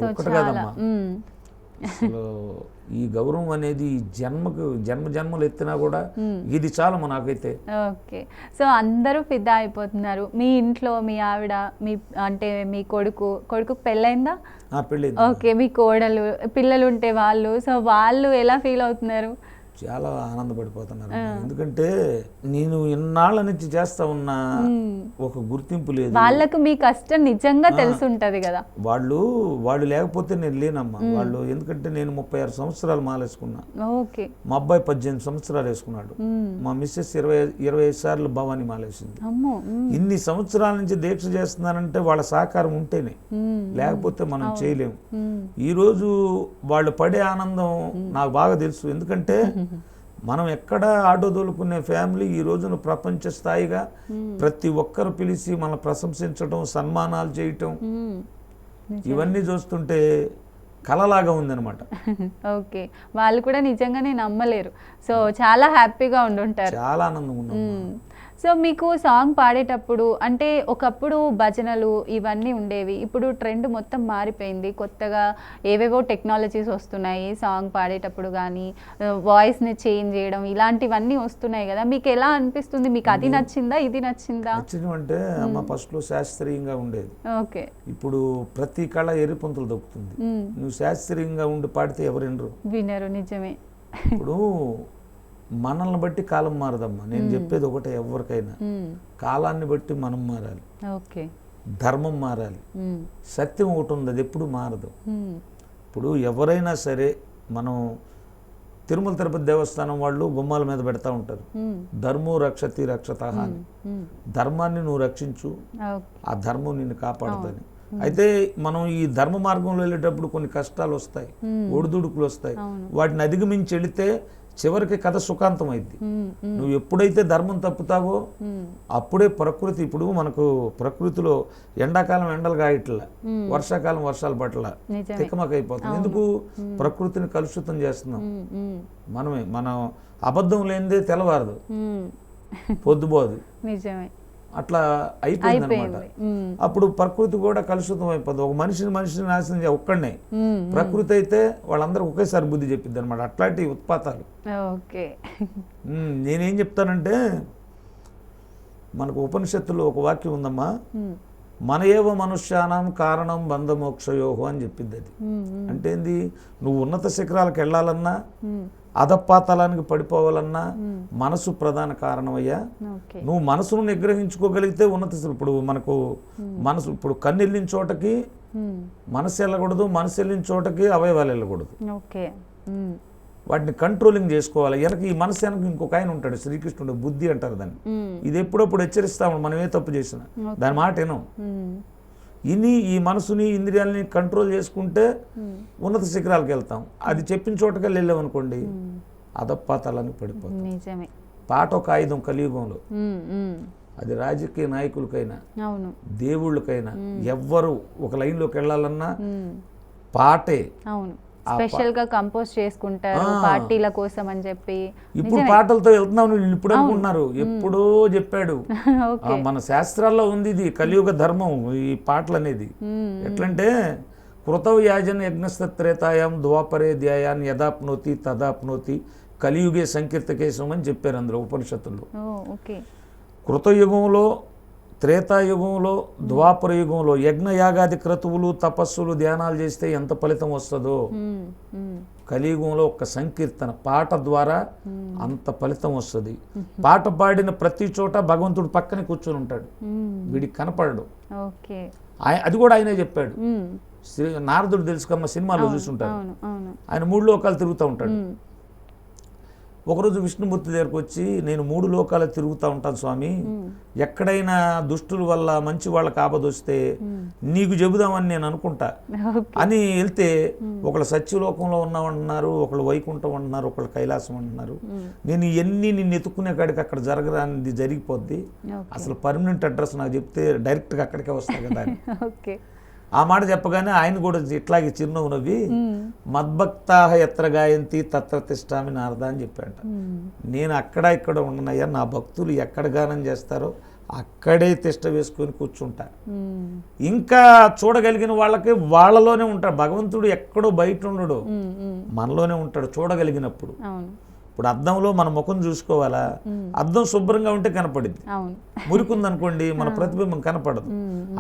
B: ఒక్కటి కాదమ్మా, అసలు ఈ గౌరవం అనేది జన్మలు ఎత్తినా కూడా ఇది చాలమ్మా నాకైతే.
A: ఓకే. సో అందరూ ఫిదా అయిపోతున్నారు. మీ ఇంట్లో మీ ఆవిడ, మీ అంటే మీ కొడుకు పెళ్ళైందా?
B: పెళ్ళైంది.
A: ఓకే. మీ కోడలు, పిల్లలు ఉంటే వాళ్ళు, సో వాళ్ళు ఎలా ఫీల్ అవుతున్నారు?
B: చాలా ఆనందపడిపోతున్నారు. ఎందుకంటే నేను ఇన్నాళ్ళ నుంచి చేస్తా ఉన్న ఒక గుర్తింపు లేదు.
A: వాళ్ళకు మీ కష్టం నిజంగా తెలుసుంటది కదా.
B: వాళ్ళు లేకపోతే నేను లేనమ్మా. వాళ్ళు ఎందుకంటే నేను 36 సంవత్సరాలు మాలేసుకున్నా.
A: ఓకే.
B: మా అబ్బాయి 18 సంవత్సరాలు వేసుకున్నాడు. మా మిస్సెస్ 25 సార్లు భవాని మాలేసింది. ఇన్ని సంవత్సరాల నుంచి దీక్ష చేస్తున్నానంటే వాళ్ళ సహకారం ఉంటేనే, లేకపోతే మనం చేయలేము. ఈ రోజు వాళ్ళు పడే ఆనందం నాకు బాగా తెలుసు. ఎందుకంటే మనం ఎక్కడ ఆటో తోలుకునే ఫ్యామిలీ ఈ రోజున ప్రపంచ స్థాయిగా ప్రతి ఒక్కరు పిలిచి మన ప్రశంసించడం, సన్మానాలు చేయటం, ఇవన్నీ చూస్తుంటే కలలాగా ఉందన్నమాట.
A: ఓకే. వాళ్ళు కూడా నిజంగానే నమ్మలేరు. సో చాలా హ్యాపీగా ఉండుంటారు.
B: చాలా ఆనందంగా ఉన్నాం.
A: సో మీకు సాంగ్ పాడేటప్పుడు అంటే ఒకప్పుడు భజనలు ఇవన్నీ ఉండేవి, ఇప్పుడు ట్రెండ్ మొత్తం మారిపోయింది. కొత్తగా ఏవేవో టెక్నాలజీస్ వస్తున్నాయి. సాంగ్ పాడేటప్పుడు కానీ వాయిస్ని చేంజ్ చేయడం ఇలాంటివన్నీ వస్తున్నాయి కదా. మీకు ఎలా అనిపిస్తుంది? మీకు అది నచ్చిందా, ఇది నచ్చిందా?
B: అంటే అమ్మ ఫస్ట్లో శాస్త్రీయంగా ఉండేది.
A: ఓకే.
B: ఇప్పుడు ప్రతి కళ ఎరిపొంతులు దొక్కుతుంది. నువ్వు శాస్త్రీయంగా ఉండి పాడితే ఎవరు
A: వినరు. నిజమే.
B: ఇప్పుడు మనల్ని బట్టి కాలం మారదమ్మా. నేను చెప్పేది ఒకటే, ఎవరికైనా కాలాన్ని బట్టి మనం మారాలి.
A: ఓకే.
B: ధర్మం మారాలి. సత్యం ఒకటి ఉంది, అది ఎప్పుడు మారదు. ఇప్పుడు ఎవరైనా సరే, మనం తిరుమల తిరుపతి దేవస్థానం వాళ్ళు గుమ్మాల మీద పెడతా ఉంటారు, ధర్మో రక్షతి రక్షతః అని. ధర్మాన్ని నువ్వు రక్షించు, ఆ ధర్మం నిన్ను కాపాడుతుంది. అయితే మనం ఈ ధర్మ మార్గంలో వెళ్ళేటప్పుడు కొన్ని కష్టాలు వస్తాయి, ఒడిదుడుకులు వస్తాయి. వాటిని అధిగమించి వెళితే చివరికి కథ సుఖాంతం అయింది. నువ్వు ఎప్పుడైతే ధర్మం తప్పుతావో అప్పుడే ప్రకృతి, ఇప్పుడు మనకు ప్రకృతిలో ఎండాకాలం ఎండలు కాయట్ల, వర్షాకాలం వర్షాలు పట్ల తికమకైపోతుంది. ఎందుకు? ప్రకృతిని కలుషితం చేస్తున్నాం మనమే. మనం అబద్ధం లేనిదే తెల్లవారదు, పొద్దుపోదు.
A: నిజమే.
B: అట్లా అయిపోయింది అనమాట. అప్పుడు ప్రకృతి కూడా కలుషితం అయిపోతుంది. ఒక మనిషిని నాశనం ఒక్కడనే. ప్రకృతి అయితే వాళ్ళందరూ ఒకేసారి బుద్ధి చెప్పిద్ది అనమాట. అట్లాంటి ఉత్పాతాలు. నేనేం చెప్తానంటే, మనకు ఉపనిషత్తులో ఒక వాక్యం ఉందమ్మా, మన ఏవ మనుష్యానం కారణం బంధమోక్షయోహో అని చెప్పింది. అది అంటే ఏంది? నువ్వు ఉన్నత శిఖరాలకు వెళ్ళాలన్నా, అధపాతాలానికి పడిపోవాలన్నా మనసు ప్రధాన కారణమయ్యా. నువ్వు మనసును నిగ్రహించుకోగలిగితే ఉన్నత. ఇప్పుడు మనకు మనసు, ఇప్పుడు కన్ను వెళ్ళిన చోటకి మనసు వెళ్ళకూడదు, మనసు వెళ్ళిన చోటకి అవయవాలు వెళ్ళకూడదు. వాటిని కంట్రోలింగ్ చేసుకోవాలి. వెనక ఈ మనసు వెనక ఇంకొక ఆయన ఉంటాడు, శ్రీకృష్ణుడు, బుద్ధి అంటారు దాన్ని. ఇది ఎప్పుడప్పుడు హెచ్చరిస్తాము, మనం ఏ తప్పు చేసినా దాని మాట వినం. ఇని ఈ మనసుని ఇంద్రియాలని కంట్రోల్ చేసుకుంటే ఉన్నత శిఖరాలకు వెళ్తాం. అది చెప్పిన చోటకెళ్ళి వెళ్ళామనుకోండి అధపాతాలని పడిపోతాం. పాట ఒక ఆయుధం కలియుగంలో. అది రాజకీయ నాయకులకైనా దేవుళ్ళకైనా ఎవ్వరు ఒక లైన్లోకి వెళ్ళాలన్నా పాటే.
A: స్పెషల్ గా కంపోజ్ చేసుకుంటారు పార్టీల కోసం అని చెప్పి.
B: ఇప్పుడు పాటలతో వెళ్తున్నాం ఇప్పుడు అనుకుంటున్నారు, ఎప్పుడో చెప్పాడు. మన శాస్త్రాల్లో ఉంది ఇది కలియుగ ధర్మం ఈ పాటలు అనేది. ఎట్లంటే కృతవ యాజన్ యజ్ఞస్తత్రేతాయాం ద్వాపరే ధ్యాయాన్ యదాప్నోతి తదాప్నోతి కలియుగే సంకీర్తకేశం అని చెప్పారు అందులో ఉపనిషత్తుల్లో. కృతయుగంలో, త్రేతాయుగంలో, ద్వాపర యుగంలో యజ్ఞయాగాది క్రతువులు, తపస్సులు, ధ్యానాలు చేస్తే ఎంత ఫలితం వస్తుందో కలియుగంలో ఒక్క సంకీర్తన పాట ద్వారా అంత ఫలితం వస్తుంది. పాట పాడిన ప్రతి చోట భగవంతుడు పక్కనే కూర్చొని ఉంటాడు, వీడికి కనపడడు. అది కూడా ఆయనే చెప్పాడు. నారదుడు తెలుసుకమ్మ సినిమాలో చూసుంటాడు, ఆయన 3 లోకాలు తిరుగుతూ ఉంటాడు. ఒకరోజు విష్ణుమూర్తి దగ్గరకు వచ్చి, నేను 3 లోకాలు తిరుగుతూ ఉంటాను స్వామి, ఎక్కడైనా దుష్టుల వల్ల మంచి వాళ్ళకి ఆపదొస్తే నీకు చెబుదామని నేను అనుకుంటా అని వెళ్తే, ఒకళ్ళు సత్యలోకంలో ఉన్నామన్నారు, ఒకళ్ళు వైకుంఠం అంటున్నారు, ఒకళ్ళు కైలాసం అంటున్నారు. నేను ఇవన్నీ నిన్ను ఎత్తుకునే కాడికి అక్కడ జరగరానిది జరిగిపోద్ది, అసలు పర్మనెంట్ అడ్రస్ నాకు చెప్తే డైరెక్ట్గా అక్కడికే వస్తా కదా అని. ఆ మాట చెప్పగానే ఆయన కూడా ఇట్లాగే చిరునవ్వు నవ్వి, మద్భక్తాహ ఎత్ర గాయంతి తత్ర తిష్టామి నారద అని చెప్పాడు. నేను అక్కడ ఇక్కడ ఉండనయ్యా, నా భక్తులు ఎక్కడ గానం చేస్తారో అక్కడే తిష్ట వేసుకొని కూర్చుంటా. ఇంకా చూడగలిగిన వాళ్ళకి వాళ్ళలోనే ఉంటాడు. భగవంతుడు ఎక్కడో బయట ఉండడు, మనలోనే ఉంటాడు చూడగలిగినప్పుడు. ఇప్పుడు అద్దంలో మన ముఖం చూసుకోవాలా, అద్దం శుభ్రంగా ఉంటే కనపడింది, మురికి ఉందనుకోండి మన ప్రతిబింబం కనపడదు.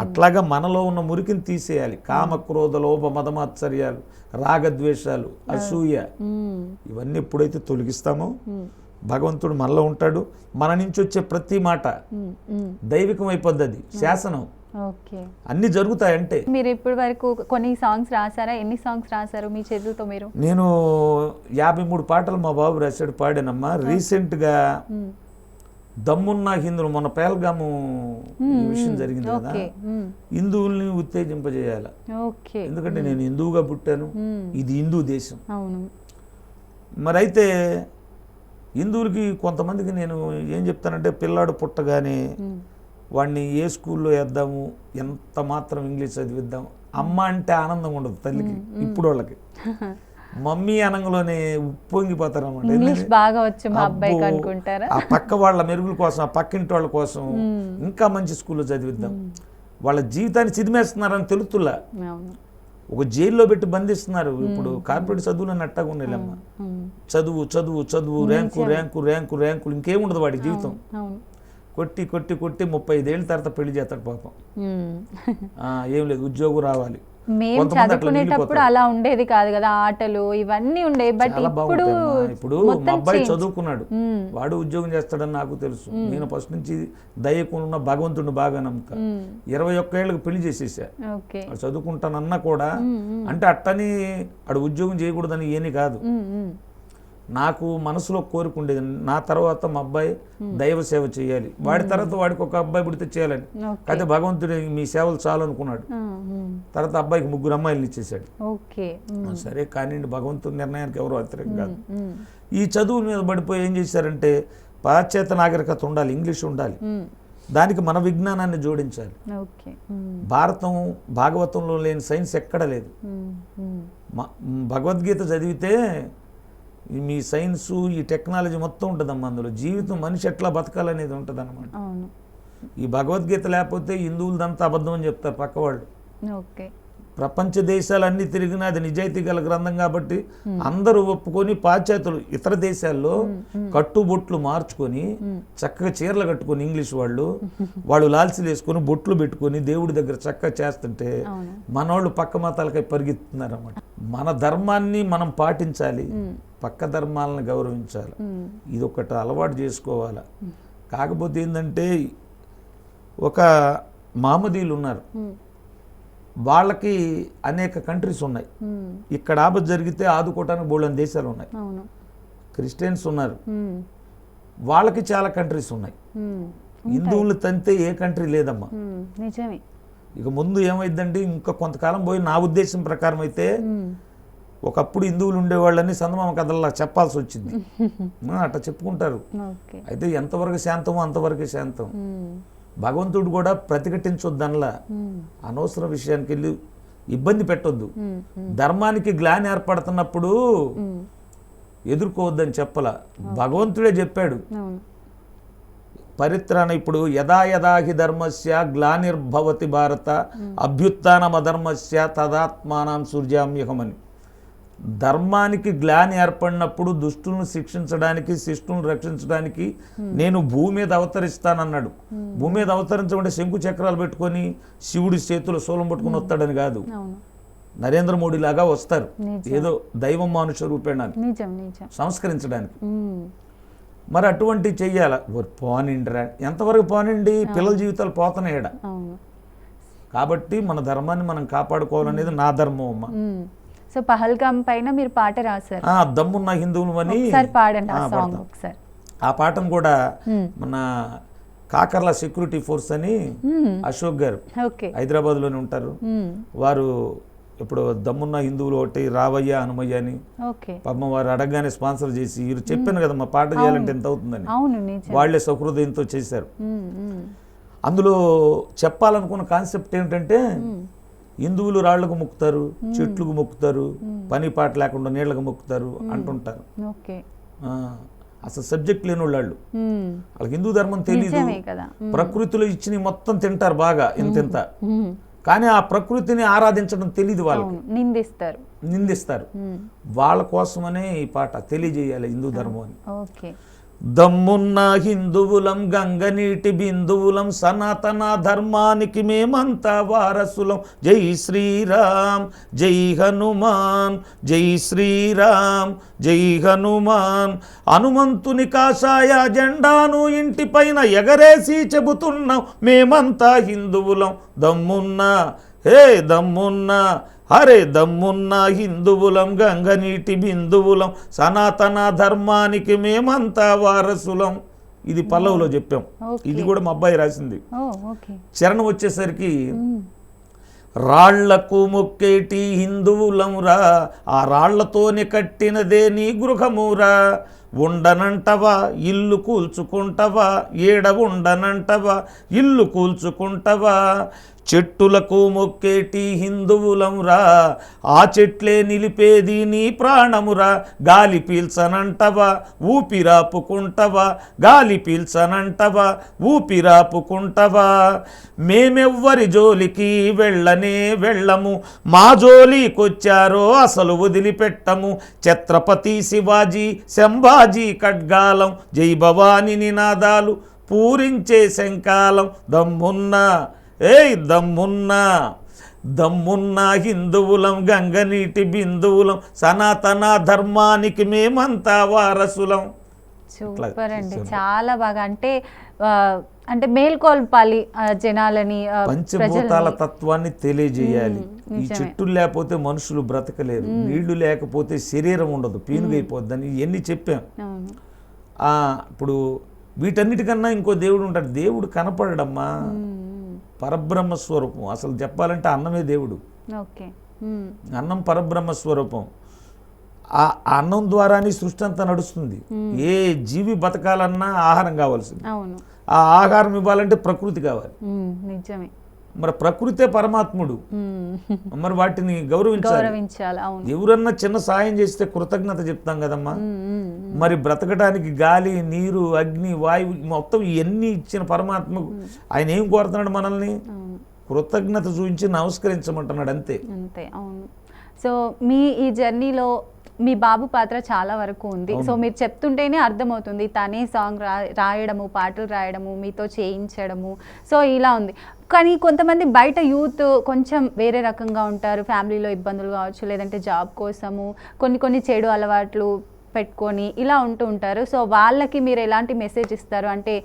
B: అట్లాగా మనలో ఉన్న మురికిని తీసేయాలి. కామ క్రోధ లోభ మదమాత్సర్యాలు రాగద్వేషాలు అసూయ ఇవన్నీ ఎప్పుడైతే తొలగిస్తామో భగవంతుడు మనలో ఉంటాడు. మన నుంచి వచ్చే ప్రతి మాట దైవికం అయిపోద్ది, అది శాసనం. అన్ని జరుగుతాయంటే.
A: మీరు ఇప్పటి వరకు కొన్ని సాంగ్స్ రాసారా? ఎన్ని సాంగ్స్ రాశారు మీ చేతులతో మీరు?
B: నేను 53 పాటలు మా బాబు రాశాడు, పాడానమ్మా. రీసెంట్గా దమ్మున్న హిందువులు, మొన్న పేల్గాము విషయం జరిగింది కదా, హిందువుల్ని ఉత్తేజింపజేయాలి. ఎందుకంటే నేను హిందువుగా పుట్టాను, ఇది హిందూ దేశం. మరి అయితే హిందువులకి కొంతమందికి నేను ఏం చెప్తానంటే, పిల్లాడు పుట్టగానే వాడిని ఏ స్కూల్లో వేద్దాము, ఎంత మాత్రం ఇంగ్లీష్ చదివిద్దాం. అమ్మ అంటే ఆనందం ఉండదు తల్లికి, ఇప్పుడు వాళ్ళకి. మమ్మీ అనంగలోనే ఉప్పొంగిపోతారు అన్నమాట. ఆ పక్క వాళ్ళ మెరుగుల కోసం, ఆ పక్కింటి వాళ్ళ కోసం ఇంకా మంచి స్కూల్లో చదివిద్దాం. వాళ్ళ జీవితాన్ని చిదిమేస్తున్నారని తెలుతులా. ఒక జైల్లో పెట్టి బంధిస్తున్నారు. ఇప్పుడు కార్పొరేట్ చదువులు అట్టగా ఉండేలమ్మ. చదువు చదువు చదువు, ర్యాంకు ర్యాంకు ర్యాంకు ర్యాంకులు, ఇంకేముండదు వాడి జీవితం. కొట్టి కొట్టి కొట్టి 35 ఏళ్ళ తర్వాత పెళ్లి చేస్తాడు పాపం. ఏం లేదు, ఉద్యోగం రావాలి.
A: మేము చదువుకునేటప్పుడు అలా ఉండేది కాదు కదా, ఆటలు ఇవన్నీ ఉండేవి. బట్
B: ఇప్పుడు మా అబ్బాయి చదువుకున్నాడు, వాడు ఉద్యోగం చేస్తాడని నాకు తెలుసు. నేను ఫస్ట్ నుంచి దయ్యకున్న భగవంతుడిని బాగా నమ్ముతా. 21 ఏళ్ళకి పెళ్లి చేసేసా. వాడు చదువుకుంటానన్నా కూడా, అంటే అట్టని వాడు ఉద్యోగం చేయకూడదని ఏని కాదు. నాకు మనసులో కోరుకుండేది, నా తర్వాత మా అబ్బాయి దైవ సేవ చేయాలి, వాడి తర్వాత వాడికి ఒక అబ్బాయి పుడితే చేయాలని. అయితే భగవంతుడు మీ సేవలు చాలు అనుకున్నాడు. తర్వాత అబ్బాయికి 3 అమ్మాయిలు ఇచ్చేసాడు. సరే కానీ భగవంతుడి నిర్ణయానికి ఎవరు వ్యతిరేకం కాదు. ఈ చదువుల మీద పడిపోయి ఏం చేశారంటే, పాశ్చాత్య నాగరికత ఉండాలి, ఇంగ్లీష్ ఉండాలి, దానికి మన విజ్ఞానాన్ని జోడించాలి. భాగవతంలో లేని సైన్స్ ఎక్కడ లేదు. భగవద్గీత చదివితే మీ సైన్సు, ఈ టెక్నాలజీ మొత్తం ఉంటుందమ్మా అందులో. జీవితం మనిషి ఎట్లా బతకాలనేది ఉంటుంది అన్నమాట. ఈ భగవద్గీత లేకపోతే హిందువులదంతా అబద్ధం అని చెప్తారు పక్కవాళ్ళు. ప్రపంచ దేశాలన్నీ తిరిగినా అది నిజాయితీ గల గ్రంథం కాబట్టి అందరూ ఒప్పుకొని, పాశ్చాత్యులు ఇతర దేశాల్లో కట్టుబొట్లు మార్చుకొని చక్కగా చీరలు కట్టుకొని ఇంగ్లీష్ వాళ్ళు లాల్సీలు వేసుకొని బొట్లు పెట్టుకొని దేవుడి దగ్గర చక్కగా చేస్తుంటే మనోళ్ళు పక్క మతాలకై పరిగెత్తున్నారు అన్నమాట. మన ధర్మాన్ని మనం పాటించాలి, పక్క ధర్మాలను గౌరవించాలి. ఇది ఒకటి అలవాటు చేసుకోవాలి. కాకపోతే ఏంటంటే, ఒక మామదీయులు ఉన్నారు, వాళ్ళకి అనేక కంట్రీస్ ఉన్నాయి. ఇక్కడ ఆపద జరిగితే ఆదుకోవటానికి బోల్డని దేశాలు ఉన్నాయి. క్రిస్టియన్స్ ఉన్నారు, వాళ్ళకి చాలా కంట్రీస్ ఉన్నాయి. హిందువులు తంతే ఏ కంట్రీ లేదమ్మా. ఇక ముందు ఏమైందంటే, ఇంకా కొంతకాలం పోయి నా ఉద్దేశం ప్రకారం అయితే, ఒకప్పుడు హిందువులు ఉండేవాళ్ళని సందమామ కథల్లా చెప్పాల్సి వచ్చింది. అట్లా చెప్పుకుంటారు. అయితే ఎంతవరకు శాంతమో అంతవరకే శాంతం. భగవంతుడు కూడా ప్రతిఘటించొద్దనలా, అనవసర విషయానికి వెళ్ళి ఇబ్బంది పెట్టొద్దు. ధర్మానికి గ్లాని ఏర్పడుతున్నప్పుడు ఎదుర్కోవద్దని చెప్పలా, భగవంతుడే చెప్పాడు. పరిత్రాణ ఇప్పుడు యదా యదా హి ధర్మస్య గ్లానిర్భవతి భారత అభ్యుత్థానమధర్మస్య తదాత్మానం సృజామ్యహమని. ధర్మానికి గ్లాని ఏర్పడినప్పుడు దుష్టులను శిక్షించడానికి, శిష్టులను రక్షించడానికి నేను భూమి మీద అవతరిస్తానన్నాడు. భూమి మీద అవతరించమంటే శంకు చక్రాలు పెట్టుకొని శివుడి చేతులు శూలం పట్టుకుని వస్తాడని కాదు, నరేంద్ర మోడీ లాగా వస్తారు, ఏదో దైవం మానుష రూపేణాన్ని సంస్కరించడానికి. మరి అటువంటి చెయ్యాల. పోనిండిరా, ఎంతవరకు పోనిండి, పిల్లల జీవితాలు పోతున్నాయడ. కాబట్టి మన ధర్మాన్ని మనం కాపాడుకోవాలనేది నా ధర్మం అమ్మ.
A: సో పహల్గామ్ పైన మీరు పాట రాశారు,
B: దమ్మున్న హిందువులు అని. ఆ పాటను కూడా మన కాకర్ల సెక్యూరిటీ ఫోర్స్ అని అశోక్ గారు హైదరాబాద్లోనే ఉంటారు, వారు ఇప్పుడు దమ్మున్న హిందువులు ఒకటి రావయ్య హనుమయ్య అని పాపం వారు అడగగానే స్పాన్సర్ చేసి, మీరు చెప్పాను కదా మా పాట చేయాలంటే ఎంత అవుతుందని, వాళ్లే సహృదయంతో చేశారు. అందులో చెప్పాలనుకున్న కాన్సెప్ట్ ఏమిటంటే, హిందువులు రాళ్లకు మొక్కుతారు, చెట్లకు మొక్కుతారు, పని పాట లేకుండా నీళ్లకు మొక్కుతారు అంటుంటారు. అసలు సబ్జెక్ట్ లేని వాళ్ళు వాళ్ళకి హిందూ ధర్మం తెలీదు, ప్రకృతిలో ఇచ్చిన మొత్తం తింటారు బాగా ఇంత, కానీ ఆ ప్రకృతిని ఆరాధించడం తెలీదు వాళ్ళకి, నిందిస్తారు. వాళ్ళ కోసమనే ఈ పాట తెలియజేయాలి హిందూ ధర్మం అని. దమ్మున్న హిందువులం గంగనీటి బిందువులం సనాతన ధర్మానికి మేమంతా వారసులం. జై శ్రీరామ్ జై హనుమాన్, జై శ్రీరామ్ జై హనుమాన్. హనుమంతుని కాషాయ జెండాను ఇంటిపైన ఎగరేసి చెబుతున్నాం మేమంతా హిందువులం. దమ్మున్నా హే దమ్మున్నా హరే దమ్మున్న హిందువులం గంగనీటి బిందువులం సనాతన ధర్మానికి మేమంతా వారసులం. ఇది పల్లవులో చెప్పాం. ఇది కూడా మా అబ్బాయి రాసింది. చరణం వచ్చేసరికి రాళ్లకు మొక్కేటి హిందువులంరా, ఆ రాళ్లతోనే కట్టినదే నీ గృహమురా. ఉండనంటవా ఇల్లు కూల్చుకుంటవా, ఏడ ఉండనంటవా ఇల్లు కూల్చుకుంటవా. చెట్టులకు మొక్కేటి హిందువులంరా, ఆ చెట్లే నిలిపేది నీ ప్రాణమురా. గాలి పీల్చనంటవా ఊపిరాపుకుంటవా, గాలి పీల్చనంటవా ఊపిరాపుకుంటవా. మేమెవ్వరి జోలికి వెళ్ళనే వెళ్ళము, మా జోలికొచ్చారో అసలు వదిలిపెట్టము. ఛత్రపతి శివాజీ సంభాజీ ఖడ్గాలం, జై భవాని నినాదాలు పూరించే శంకాలం. దమ్మున్నా ఏయ్ దమ్మున్నా దమ్మున్నా హిందువులం గంగనీటి బిందువులం సనాతన ధర్మానికి మేమంతా వారసులం.
A: సూపర్ అండి, చాలా బాగా. అంటే మేల్కొల్పాలి జనాలని,
B: పంచభూతాల తత్వాన్ని తెలియజేయాలి. ఈ చెట్టులు లేకపోతే మనుషులు బ్రతకలేరు, నీళ్లు లేకపోతే శరీరం ఉండదు, పీనుగైపోద్దని ఇవన్నీ చెప్పాం. ఇప్పుడు వీటన్నిటికన్నా ఇంకో దేవుడు ఉంటాడు. దేవుడు కనపడమ్మా, పరబ్రహ్మ స్వరూపం. అసలు చెప్పాలంటే అన్నమే దేవుడు. అన్నం పరబ్రహ్మ స్వరూపం. ఆ అన్నం ద్వారానే సృష్టి అంతా నడుస్తుంది. ఏ జీవి బతకాలన్నా ఆహారం కావాల్సింది. ఆ ఆహారం ఇవ్వాలంటే ప్రకృతి కావాలి. మరి ప్రకృతే పరమాత్ముడు, మరి వాటిని గౌరవించాలి. ఎవరన్నా చిన్న సాయం చేస్తే కృతజ్ఞత చెప్తాం కదమ్మా. మరి బ్రతకడానికి గాలి, నీరు, అగ్ని, వాయువు మొత్తం ఇవన్నీ ఇచ్చిన పరమాత్మకు ఆయన ఏం కోరుతున్నాడు? మనల్ని కృతజ్ఞత చూపించి నమస్కరించమంటున్నాడు, అంతే.
A: అవును. సో మీ ఈ జర్నీలో మీ బాబు పాత్ర చాలా వరకు ఉంది. సో మీరు చెప్తుంటేనే అర్థమవుతుంది, తనే సాంగ్ రాయడము, పాటలు రాయడము, మీతో చేయించడము, సో ఇలా ఉంది. కానీ కొంతమంది బయట యూత్ కొంచెం వేరే రకంగా ఉంటారు. ఫ్యామిలీలో ఇబ్బందులు కావచ్చు, లేదంటే జాబ్ కోసము కొన్ని చెడు అలవాట్లు పెట్టుకొని ఇలా ఉంటూ ఉంటారు. సో వాళ్ళకి మీరు ఎలాంటి మెసేజ్ ఇస్తారు? అంటే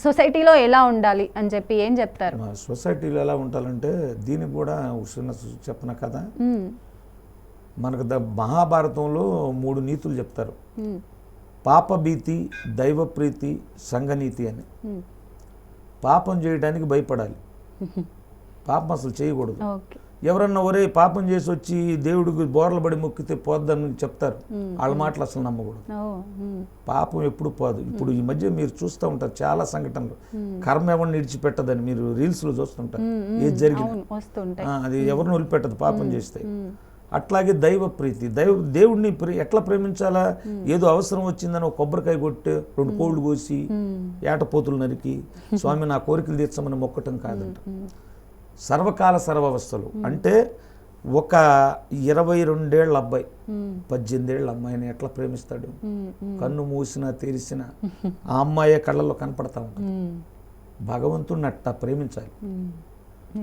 A: సొసైటీలో ఎలా ఉండాలి అని చెప్పి ఏం చెప్తారు?
B: సొసైటీలో ఎలా ఉండాలంటే దీనికి కూడా చెప్పిన కదా, మనకు మహాభారతంలో 3 నీతులు చెప్తారు. పాపభీతి, దైవప్రీతి, సంఘనీతి అని. పాపం చేయడానికి భయపడాలి, పాపం అసలు చేయకూడదు. ఎవరన్నా ఒరే పాపం చేసి వచ్చి దేవుడికి బోర్ల పడి మొక్కితే పోద్దని చెప్తారు, వాళ్ళ మాటలు అసలు నమ్మకూడదు. పాపం ఎప్పుడు పోదు. ఇప్పుడు ఈ మధ్య మీరు చూస్తూ ఉంటారు చాలా సంఘటనలు, కర్మ ఎవరిని విడిచిపెట్టదని మీరు రీల్స్లో చూస్తుంటారు. ఏది జరిగినా అది ఎవరిని వదిలిపెట్టదు పాపం చేస్తే. అట్లాగే దైవ ప్రీతి, దేవుడిని ఎట్లా ప్రేమించాలా? ఏదో అవసరం వచ్చిందని ఒక కొబ్బరికాయ కొట్టి 2 కోళ్ళు కోసి ఏటపోతులు నరికి స్వామి నా కోరికలు తీర్చమని మొక్కటం కాదంట. సర్వకాల సర్వావస్థలు అంటే ఒక 22 ఏళ్ల అబ్బాయి 18 ఏళ్ల అమ్మాయిని ఎట్లా ప్రేమిస్తాడు? కన్ను మూసినా తెరిసినా ఆ అమ్మాయే కళ్ళల్లో కనపడతా ఉంటుంది. భగవంతుడిని అట్లా ప్రేమించాలి.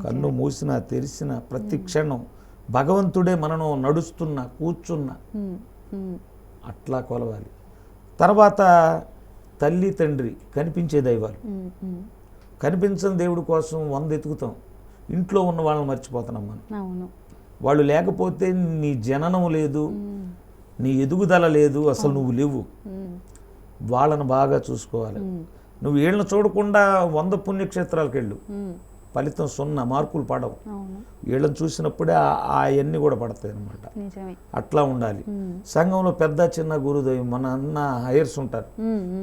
B: కన్ను మూసినా తెరిసినా ప్రతి క్షణం భగవంతుడే మనను నడుస్తున్నా కూర్చున్నా అట్లా కొలవాలి. తర్వాత తల్లి తండ్రి కనిపించే దైవాలు. కనిపించని దేవుడి కోసం 100 ఎతుకుతాం, ఇంట్లో ఉన్న వాళ్ళని మర్చిపోతున్నాం మనం. వాళ్ళు లేకపోతే నీ జననం లేదు, నీ ఎదుగుదల లేదు, అసలు నువ్వు లేవు. వాళ్ళను బాగా చూసుకోవాలి. నువ్వు వీళ్ళని చూడకుండా 100 పుణ్యక్షేత్రాలకు వెళ్ళు, ఫలితం 0, మార్కులు పడవు. వీళ్ళని చూసినప్పుడే అవన్నీ కూడా పడతాయి అన్నమాట. అట్లా ఉండాలి. సంఘంలో పెద్ద చిన్న గురుదైవం మన అన్న హైయర్స్ ఉంటారు,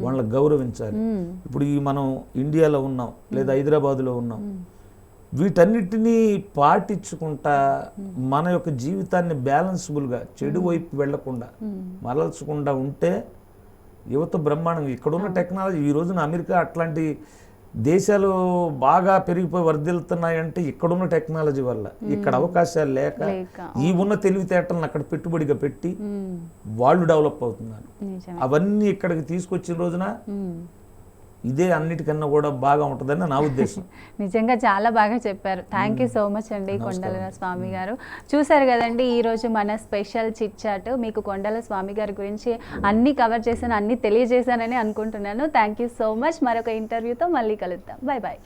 B: వాళ్ళని గౌరవించాలి. ఇప్పుడు మనం ఇండియాలో ఉన్నాం లేదా హైదరాబాద్లో ఉన్నాం, వీటన్నిటినీ పాటించుకుంటా మన యొక్క జీవితాన్ని బ్యాలెన్స్బుల్గా చెడు వైపు వెళ్లకుండా మరల్చకుండా ఉంటే యువత బ్రహ్మాండంగా ఇక్కడున్న టెక్నాలజీ ఈ రోజున అమెరికా అట్లాంటి దేశాలు బాగా పెరిగిపోయి వర్ధిల్లుతున్నాయంటే ఇక్కడున్న టెక్నాలజీ వల్ల. ఇక్కడ అవకాశాలు లేక ఈ ఉన్న తెలివితేటలను అక్కడ పెట్టుబడిగా పెట్టి వాళ్ళు డెవలప్ అవుతున్నారు. అవన్నీ ఇక్కడికి తీసుకొచ్చిన రోజున ఇదే అన్నిటికన్నా కూడా బాగా ఉంటుందని నా ఉద్దేశం.
A: నిజంగా చాలా బాగా చెప్పారు. థ్యాంక్ యూ సో మచ్ అండి కొండల స్వామి గారు. చూసారు కదండి ఈరోజు మన స్పెషల్ చిట్ చాట్. మీకు కొండల స్వామి గారి గురించి అన్నీ కవర్ చేశాను, అన్నీ తెలియజేశానని అనుకుంటున్నాను. Thank you so much. మరొక ఇంటర్వ్యూతో మళ్ళీ కలుద్దాం. Bye bye.